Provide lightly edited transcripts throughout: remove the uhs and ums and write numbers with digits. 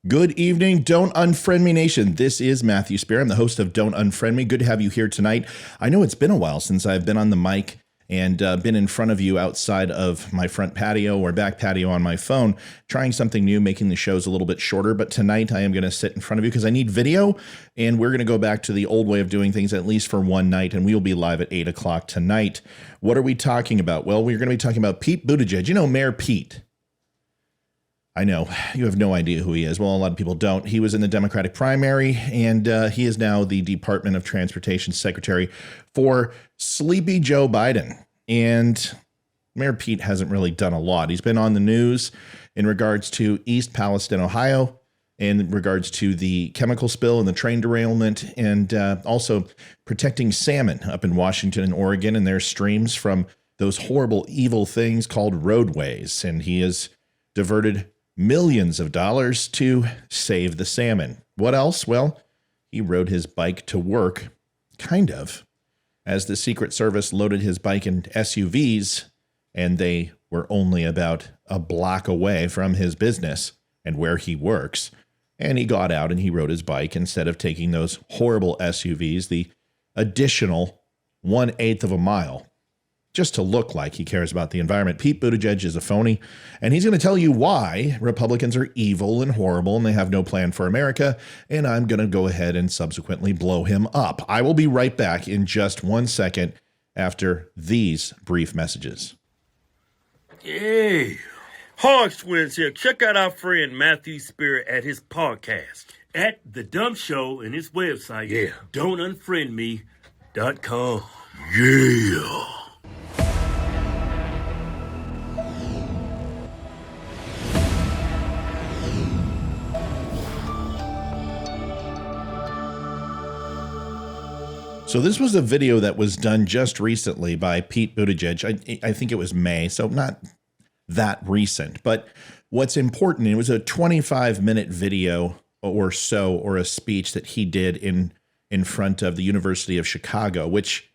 Good evening, Don't Unfriend Me Nation. This is Matthew Spear. I'm the host of Don't Unfriend Me. Good to have you here tonight. I know it's been a while since I've been on the mic and been in front of you outside of my front patio or back patio on my phone, trying something new, making the shows a little bit shorter. But tonight I am going to sit in front of you because I need video, and we're going to go back to the old way of doing things, at least for one night, and we'll be live at 8 o'clock tonight. What are we talking about? Well, we're going to be talking about Pete Buttigieg. You know, Mayor Pete. I know, you have no idea who he is. Well, a lot of people don't. He was in the Democratic primary, and he is now the Department of Transportation Secretary for Sleepy Joe Biden. And Mayor Pete hasn't really done a lot. He's been on the news in regards to East Palestine, Ohio, in regards to the chemical spill and the train derailment, and also protecting salmon up in Washington and Oregon and their streams from those horrible, evil things called roadways. And he has diverted millions of dollars to save the salmon. What else? Well, he rode his bike to work, kind of, as the Secret Service loaded his bike in SUVs, and they were only about a block away from his business and where he works. And he got out and he rode his bike instead of taking those horrible SUVs, the additional 1/8 of a mile, just to look like he cares about the environment. Pete Buttigieg is a phony, and he's going to tell you why Republicans are evil and horrible and they have no plan for America, and I'm going to go ahead and subsequently blow him up. I will be right back in just 1 second after these brief messages. Hey, Hogs Twins here. Check out our friend Matthew Spear at his podcast at The Dumb Show and his website, don'tunfriendme.com. Yeah. So this was a video that was done just recently by Pete Buttigieg. I think it was May, so not that recent. But what's important, it was a 25-minute video or so, or a speech that he did in front of the University of Chicago, which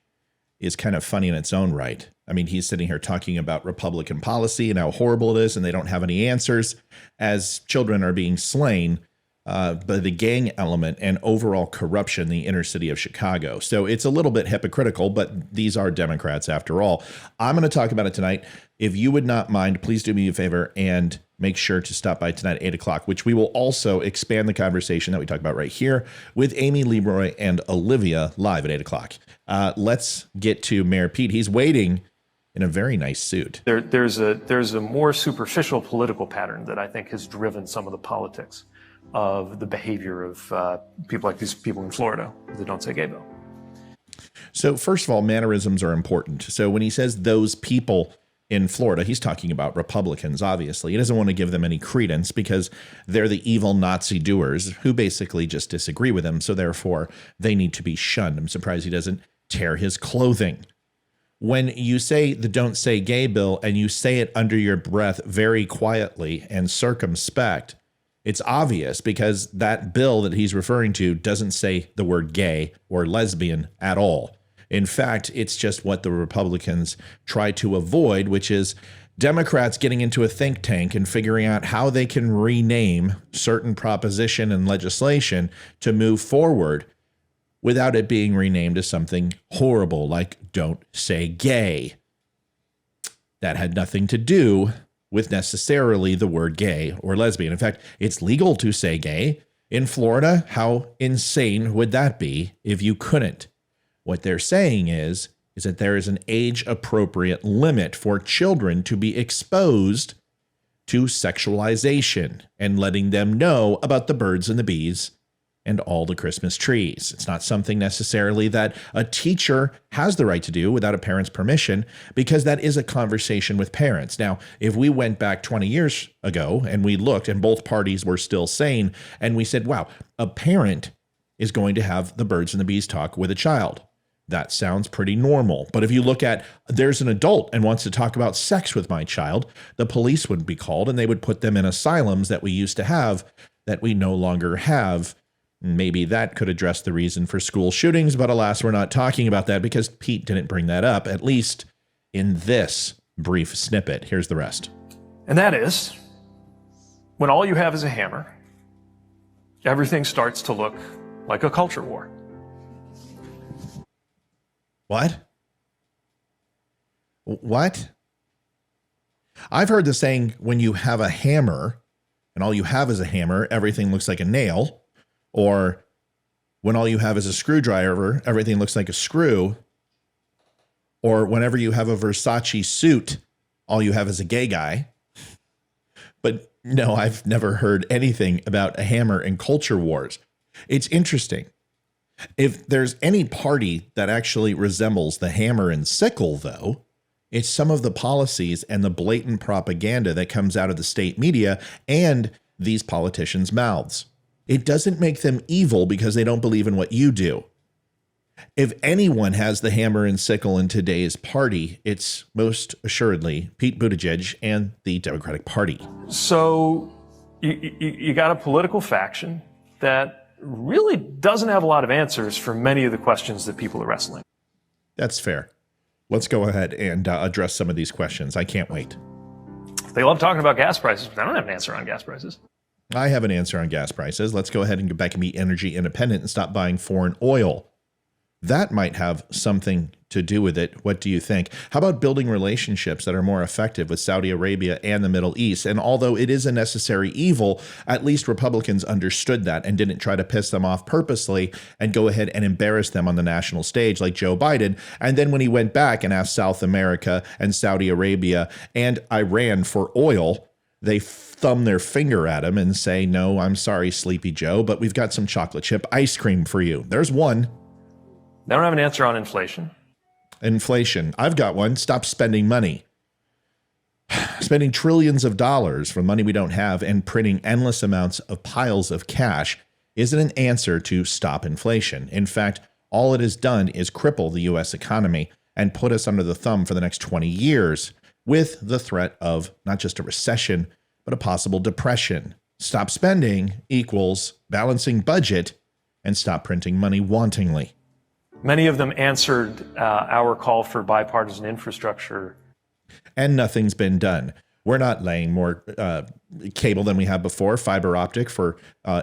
is kind of funny in its own right. I mean, he's sitting here talking about Republican policy and how horrible it is, and they don't have any answers as children are being slain by the gang element and overall corruption in the inner city of Chicago. So it's a little bit hypocritical, but these are Democrats after all. I'm going to talk about it tonight. If you would not mind, please do me a favor and make sure to stop by tonight at 8 o'clock, which we will also expand the conversation that we talk about right here with Amy Leroy and Olivia live at 8 o'clock. Let's get to Mayor Pete. He's waiting in a very nice suit. There's a more superficial political pattern that I think has driven some of the politics of the behavior of people like these people in Florida, the Don't Say Gay bill. So first of all, mannerisms are important. So when he says those people in Florida, he's talking about Republicans, obviously. He doesn't want to give them any credence because they're the evil Nazi doers who basically just disagree with him. So therefore, they need to be shunned. I'm surprised he doesn't tear his clothing. When you say the Don't Say Gay bill and you say it under your breath very quietly and circumspect, it's obvious because that bill that he's referring to doesn't say the word gay or lesbian at all. In fact, it's just what the Republicans try to avoid, which is Democrats getting into a think tank and figuring out how they can rename certain proposition and legislation to move forward without it being renamed as something horrible like Don't Say Gay. That had nothing to do with necessarily the word gay or lesbian. In fact, it's legal to say gay. In Florida, how insane would that be if you couldn't? What they're saying is that there is an age-appropriate limit for children to be exposed to sexualization and letting them know about the birds and the bees and all the Christmas trees. It's not something necessarily that a teacher has the right to do without a parent's permission, because that is a conversation with parents. Now, if we went back 20 years ago and we looked and both parties were still sane and we said, wow, a parent is going to have the birds and the bees talk with a child. That sounds pretty normal. But if you look at, there's an adult and wants to talk about sex with my child, the police would be called and they would put them in asylums that we used to have that we no longer have. Maybe that could address the reason for school shootings, but alas, we're not talking about that because Pete didn't bring that up, at least in this brief snippet. Here's the rest. And that is, when all you have is a hammer everything starts to look like a culture war. What? What? I've heard the saying, when you have a hammer and all you have is a hammer, everything looks like a nail. Or when all you have is a screwdriver, everything looks like a screw. Or whenever you have a Versace suit, all you have is a gay guy. But no, I've never heard anything about a hammer and culture wars. It's interesting. If there's any party that actually resembles the hammer and sickle, though, it's some of the policies and the blatant propaganda that comes out of the state media and these politicians' mouths. It doesn't make them evil because they don't believe in what you do. If anyone has the hammer and sickle in today's party, it's most assuredly Pete Buttigieg and the Democratic Party. So you got a political faction that really doesn't have a lot of answers for many of the questions that people are wrestling. That's fair. Let's go ahead and address some of these questions. I can't wait. They love talking about gas prices, but I don't have an answer on gas prices. I have an answer on gas prices. Let's go ahead and get back and be energy independent and stop buying foreign oil. That might have something to do with it. What do you think? How about building relationships that are more effective with Saudi Arabia and the Middle East? And although it is a necessary evil, at least Republicans understood that and didn't try to piss them off purposely and go ahead and embarrass them on the national stage like Joe Biden. And then when he went back and asked South America and Saudi Arabia and Iran for oil, they thumb their finger at him and say, no, I'm sorry, Sleepy Joe, but we've got some chocolate chip ice cream for you. There's one. They don't have an answer on inflation. Inflation. I've got one. Stop spending money. Spending trillions of dollars for money we don't have and printing endless amounts of piles of cash isn't an answer to stop inflation. In fact, all it has done is cripple the U.S. economy and put us under the thumb for the next 20 years with the threat of not just a recession, but a possible depression. Stop spending equals balancing budget and stop printing money wantingly. Many of them answered our call for bipartisan infrastructure. And nothing's been done. We're not laying more cable than we have before, fiber optic for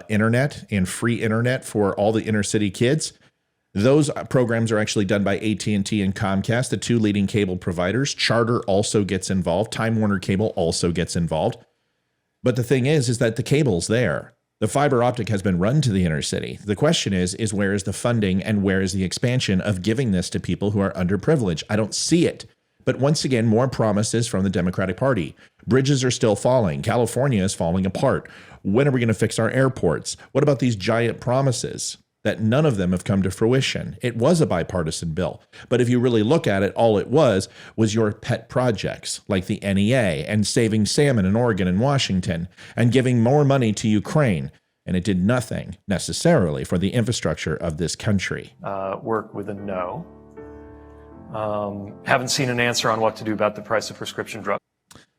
internet and free internet for all the inner city kids. Those programs are actually done by AT&T and Comcast, the two leading cable providers. Charter also gets involved. Time Warner Cable also gets involved. But the thing is that the cable's there. The fiber optic has been run to the inner city. The question is where is the funding and where is the expansion of giving this to people who are underprivileged? I don't see it. But once again, more promises from the Democratic Party. Bridges are still falling. California is falling apart. When are we going to fix our airports? What about these giant promises that none of them have come to fruition? It was a bipartisan bill. But if you really look at it, all it was your pet projects like the NEA and saving salmon in Oregon and Washington and giving more money to Ukraine. And it did nothing necessarily for the infrastructure of this country. Work with a no. Haven't seen an answer on what to do about the price of prescription drugs.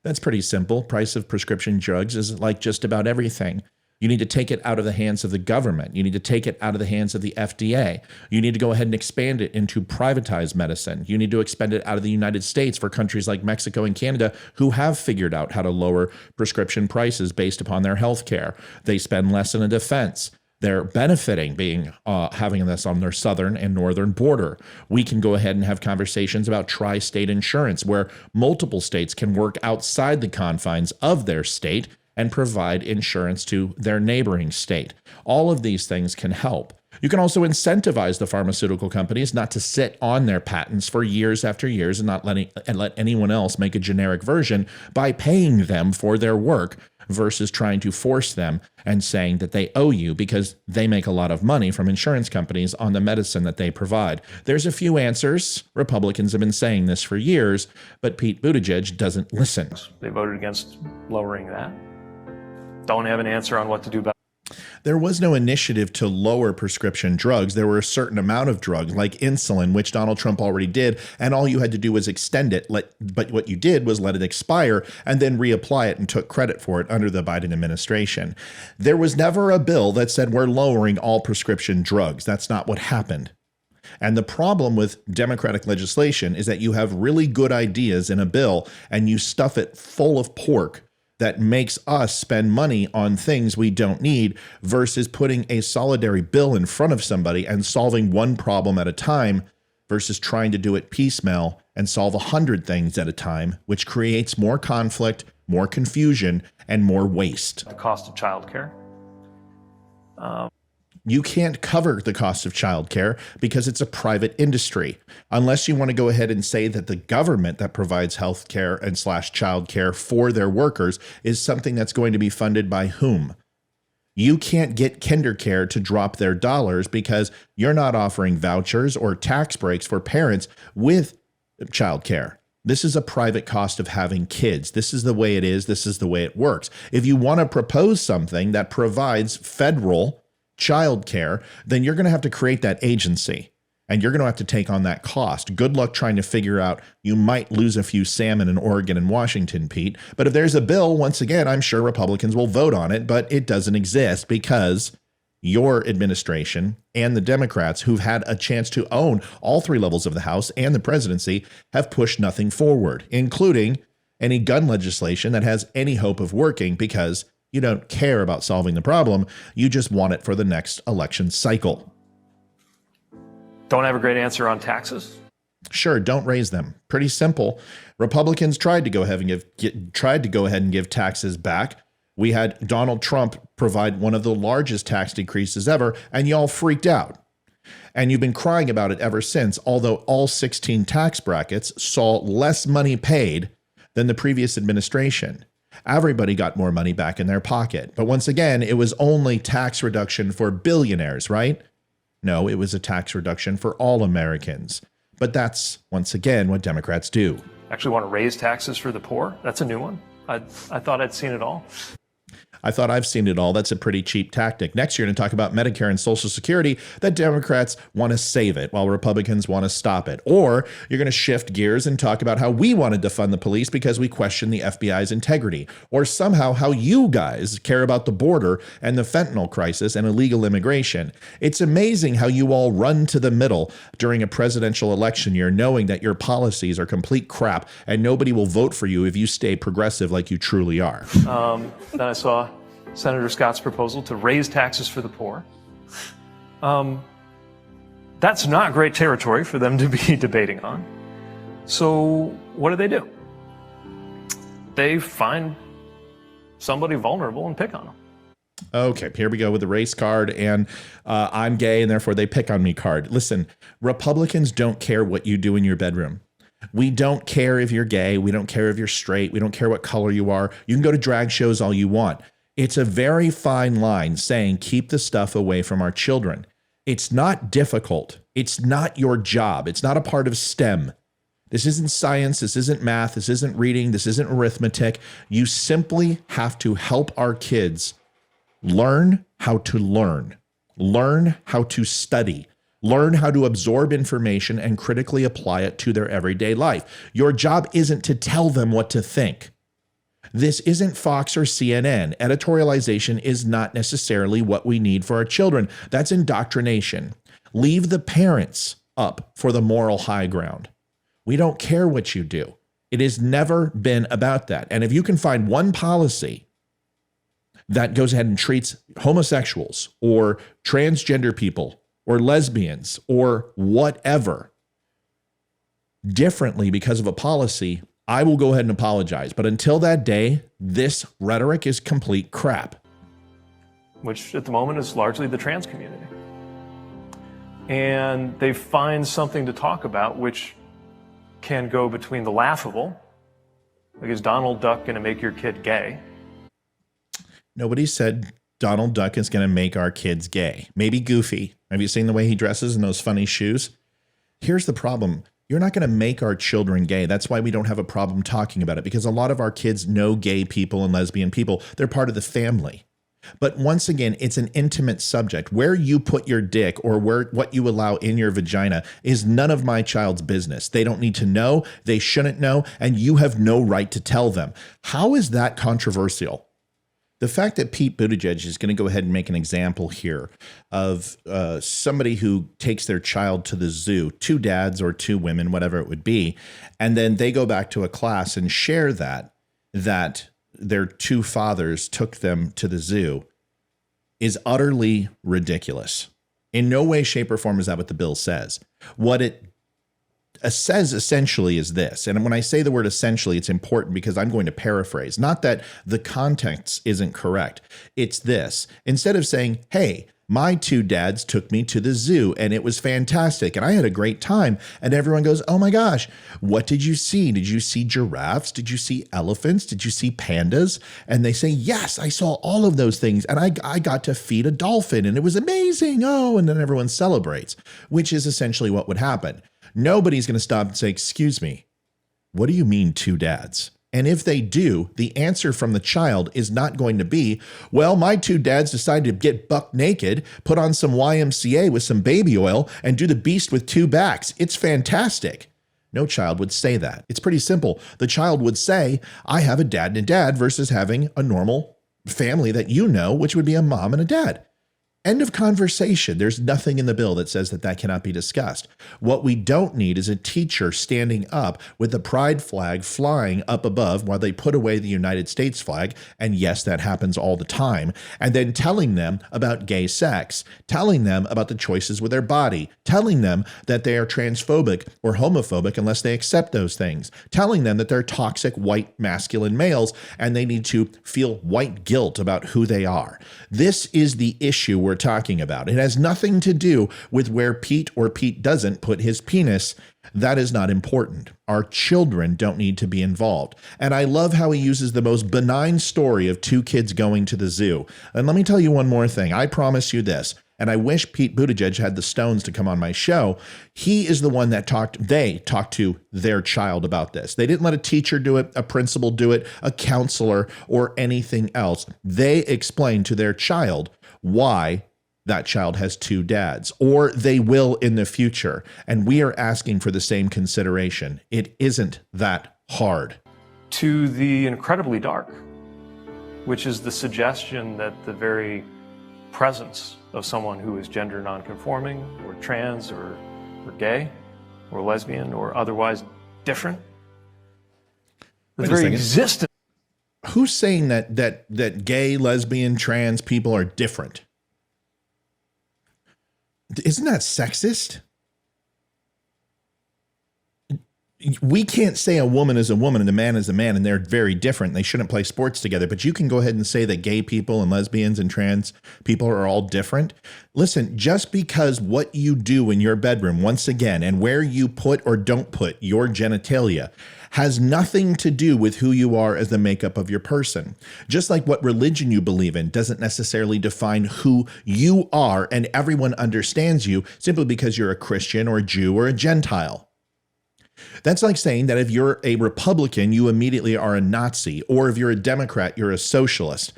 That's pretty simple. Price of prescription drugs is like just about everything. You need to take it out of the hands of the government. You need to take it out of the hands of the FDA. You need to go ahead and expand it into privatized medicine. You need to expand it out of the United States for countries like Mexico and Canada who have figured out how to lower prescription prices based upon their health care. They spend less in a defense. They're benefiting having this on their southern and northern border. We can go ahead and have conversations about tri-state insurance where multiple states can work outside the confines of their state and provide insurance to their neighboring state. All of these things can help. You can also incentivize the pharmaceutical companies not to sit on their patents for years after years and let anyone else make a generic version by paying them for their work versus trying to force them and saying that they owe you because they make a lot of money from insurance companies on the medicine that they provide. There's a few answers. Republicans have been saying this for years, but Pete Buttigieg doesn't listen. They voted against lowering that. Don't have an answer on what to do about it. There was no initiative to lower prescription drugs. There were a certain amount of drugs, like insulin, which Donald Trump already did, and all you had to do was extend it. But what you did was let it expire and then reapply it and took credit for it under the Biden administration. There was never a bill that said we're lowering all prescription drugs. That's not what happened. And the problem with Democratic legislation is that you have really good ideas in a bill and you stuff it full of pork that makes us spend money on things we don't need versus putting a solidary bill in front of somebody and solving one problem at a time versus trying to do it piecemeal and solve 100 things at a time, which creates more conflict, more confusion, and more waste. The cost of childcare. You can't cover the cost of childcare because it's a private industry. Unless you want to go ahead and say that the government that provides health care and / childcare for their workers is something that's going to be funded by whom? You can't get KinderCare to drop their dollars because you're not offering vouchers or tax breaks for parents with childcare. This is a private cost of having kids. This is the way it is. This is the way it works. If you want to propose something that provides federal childcare, then you're going to have to create that agency and you're going to have to take on that cost. Good luck trying to figure out. You might lose a few salmon in Oregon and Washington, Pete. But if there's a bill, once again, I'm sure Republicans will vote on it, but it doesn't exist because your administration and the Democrats, who've had a chance to own all 3 levels of the House and the presidency, have pushed nothing forward, including any gun legislation that has any hope of working because you don't care about solving the problem. You just want it for the next election cycle. Don't have a great answer on taxes. Sure, don't raise them. Pretty simple. Republicans tried to go ahead and give taxes back. We had Donald Trump provide one of the largest tax decreases ever, and y'all freaked out. And you've been crying about it ever since, although all 16 tax brackets saw less money paid than the previous administration. Everybody got more money back in their pocket. But once again, it was only tax reduction for billionaires, right? No, it was a tax reduction for all Americans. But that's, once again, what Democrats do. Actually want to raise taxes for the poor? That's a new one. I thought I'd seen it all. I thought I've seen it all. That's a pretty cheap tactic. Next, you're going to talk about Medicare and Social Security, that Democrats want to save it while Republicans want to stop it. Or you're going to shift gears and talk about how we wanted to fund the police because we question the FBI's integrity. Or somehow how you guys care about the border and the fentanyl crisis and illegal immigration. It's amazing how you all run to the middle during a presidential election year knowing that your policies are complete crap and nobody will vote for you if you stay progressive like you truly are. Then I saw Senator Scott's proposal to raise taxes for the poor. That's not great territory for them to be debating on. So what do? They find somebody vulnerable and pick on them. Okay, here we go with the race card and I'm gay and therefore they pick on me card. Listen, Republicans don't care what you do in your bedroom. We don't care if you're gay. We don't care if you're straight. We don't care what color you are. You can go to drag shows all you want. It's a very fine line saying keep the stuff away from our children. It's not difficult. It's not your job. It's not a part of STEM. This isn't science. This isn't math. This isn't reading. This isn't arithmetic. You simply have to help our kids learn how to learn how to study, learn how to absorb information and critically apply it to their everyday life. Your job isn't to tell them what to think. This isn't Fox or CNN. Editorialization is not necessarily what we need for our children. That's indoctrination. Leave the parents up for the moral high ground. We don't care what you do. It has never been about that. And if you can find one policy that goes ahead and treats homosexuals or transgender people or lesbians or whatever differently because of a policy, I will go ahead and apologize. But until that day, this rhetoric is complete crap. Which at the moment is largely the trans community. And they find something to talk about which can go between the laughable, like is Donald Duck going to make your kid gay? Nobody said Donald Duck is going to make our kids gay. Maybe Goofy. Have you seen the way he dresses in those funny shoes? Here's the problem. You're not going to make our children gay. That's why we don't have a problem talking about it, because a lot of our kids know gay people and lesbian people. They're part of the family. But once again, it's an intimate subject. Where you put your dick or what you allow in your vagina is none of my child's business. They don't need to know. They shouldn't know. And you have no right to tell them. How is that controversial? The fact that Pete Buttigieg is going to go ahead and make an example here of somebody who takes their child to the zoo, 2 dads or 2 women, whatever it would be, and then they go back to a class and share that their two fathers took them to the zoo is utterly ridiculous. In no way, shape, or form is that what the bill says. What it says essentially is this. And when I say the word essentially, it's important because I'm going to paraphrase. Not that the context isn't correct. It's this. Instead of saying, hey, my two dads took me to the zoo and it was fantastic and I had a great time. And everyone goes, oh my gosh, what did you see? Did you see giraffes? Did you see elephants? Did you see pandas? And they say, yes, I saw all of those things. And I got to feed a dolphin and it was amazing. Oh, and then everyone celebrates, which is essentially what would happen. Nobody's going to stop and say, excuse me, what do you mean two dads? And if they do, the answer from the child is not going to be, well, my two dads decided to get buck naked, put on some YMCA with some baby oil, and do the beast with two backs. It's fantastic. No child would say that. It's pretty simple. The child would say, I have a dad and a dad versus having a normal family that you know, which would be a mom and a dad. End of conversation. There's nothing in the bill that says that that cannot be discussed. What we don't need is a teacher standing up with the pride flag flying up above while they put away the United States flag. And yes, that happens all the time. And then telling them about gay sex, telling them about the choices with their body, telling them that they are transphobic or homophobic unless they accept those things, telling them that they're toxic white masculine males and they need to feel white guilt about who they are. This is the issue we're talking about. It has nothing to do with where Pete or Pete doesn't put his penis. That is not important. Our children don't need to be involved. And I love how he uses the most benign story of two kids going to the zoo. And let me tell you one more thing. I promise you this. And I wish Pete Buttigieg had the stones to come on my show. He is the one that they talked to their child about this. They didn't let a teacher do it, a principal do it, a counselor, or anything else. They explained to their child why that child has two dads, or they will in the future. And we are asking for the same consideration. It isn't that hard. To the incredibly dark, which is the suggestion that the very presence of someone who is gender nonconforming or trans or gay or lesbian or otherwise different, the very existence. Who's saying that gay, lesbian, trans people are different? Isn't that sexist? We can't say a woman is a woman and a man is a man and they're very different. They shouldn't play sports together. But you can go ahead and say that gay people and lesbians and trans people are all different. Listen, just because what you do in your bedroom, once again, and where you put or don't put your genitalia has nothing to do with who you are as the makeup of your person. Just like what religion you believe in doesn't necessarily define who you are and everyone understands you simply because you're a Christian or a Jew or a Gentile. That's like saying that if you're a Republican, you immediately are a Nazi, or if you're a Democrat, you're a socialist.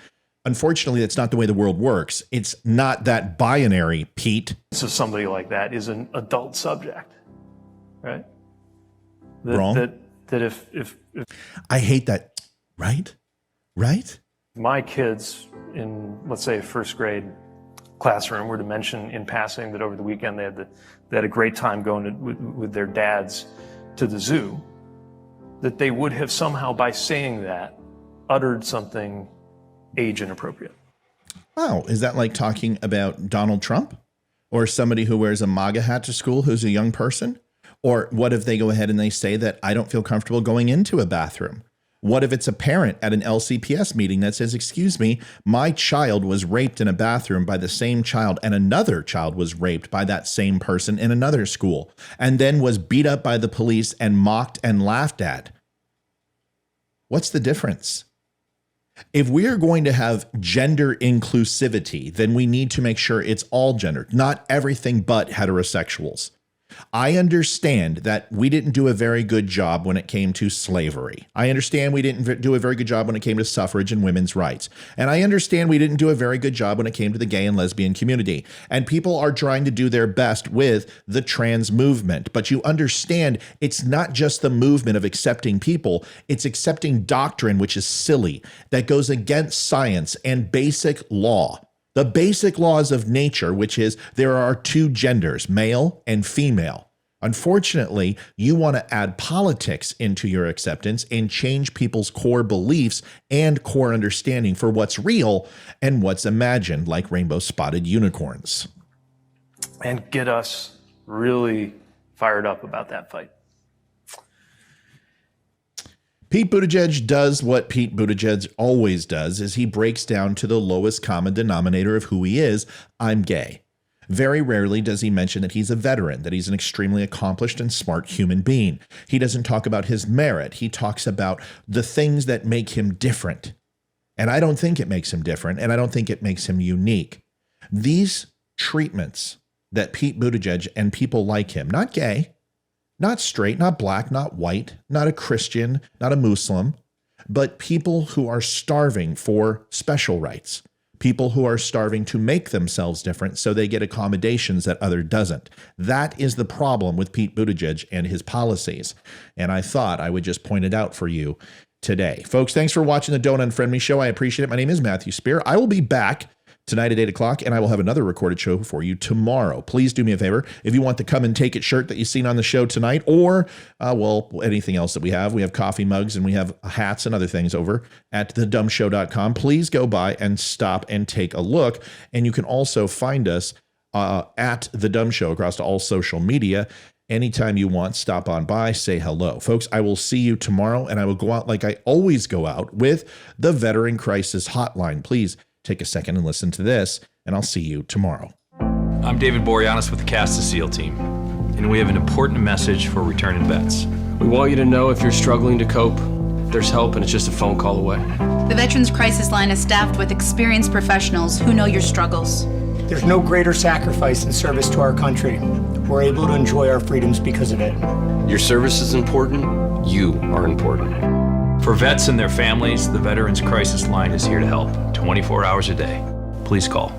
Unfortunately, that's not the way the world works. It's not that binary, Pete. So somebody like that is an adult subject, right? Wrong. That if I hate that. Right? My kids in, let's say, a first grade classroom were to mention in passing that over the weekend they had a great time going with their dads to the zoo, that they would have somehow, by saying that, uttered something age inappropriate. Wow. Is that like talking about Donald Trump or somebody who wears a MAGA hat to school who's a young person? Or what if they go ahead and they say that I don't feel comfortable going into a bathroom? What if it's a parent at an LCPS meeting that says, excuse me, my child was raped in a bathroom by the same child and another child was raped by that same person in another school and then was beat up by the police and mocked and laughed at? What's the difference? If we are going to have gender inclusivity, then we need to make sure it's all gender, not everything but heterosexuals. I understand that we didn't do a very good job when it came to slavery. I understand we didn't do a very good job when it came to suffrage and women's rights. And I understand we didn't do a very good job when it came to the gay and lesbian community. And people are trying to do their best with the trans movement. But you understand it's not just the movement of accepting people. It's accepting doctrine, which is silly, that goes against science and basic law. The basic laws of nature, which is there are two genders, male and female. Unfortunately, you want to add politics into your acceptance and change people's core beliefs and core understanding for what's real and what's imagined, like rainbow-spotted unicorns. And get us really fired up about that fight. Pete Buttigieg does what Pete Buttigieg always does, is he breaks down to the lowest common denominator of who he is. I'm gay. Very rarely does he mention that he's a veteran, that he's an extremely accomplished and smart human being. He doesn't talk about his merit. He talks about the things that make him different. And I don't think it makes him different, and I don't think it makes him unique. These treatments that Pete Buttigieg and people like him, not gay, not straight, not black, not white, not a Christian, not a Muslim, but people who are starving for special rights, people who are starving to make themselves different so they get accommodations that other doesn't. That is the problem with Pete Buttigieg and his policies. And I thought I would just point it out for you today. Folks, thanks for watching the Don't Unfriend Me show. I appreciate it. My name is Matthew Spear. I will be back tonight at 8 o'clock, and I will have another recorded show for you tomorrow. Please do me a favor. If you want the Come and Take It shirt that you've seen on the show tonight, or, anything else that we have coffee mugs and we have hats and other things over at thedumbshow.com. Please go by and stop and take a look. And you can also find us at The Dumb Show across all social media. Anytime you want, stop on by, say hello. Folks, I will see you tomorrow, and I will go out like I always go out with the Veteran Crisis Hotline. Please take a second and listen to this, and I'll see you tomorrow. I'm David Boreanaz with the Cast the SEAL team, and we have an important message for returning vets. We want you to know if you're struggling to cope, there's help and it's just a phone call away. The Veterans Crisis Line is staffed with experienced professionals who know your struggles. There's no greater sacrifice in service to our country. We're able to enjoy our freedoms because of it. Your service is important, you are important. For vets and their families, the Veterans Crisis Line is here to help 24 hours a day. Please call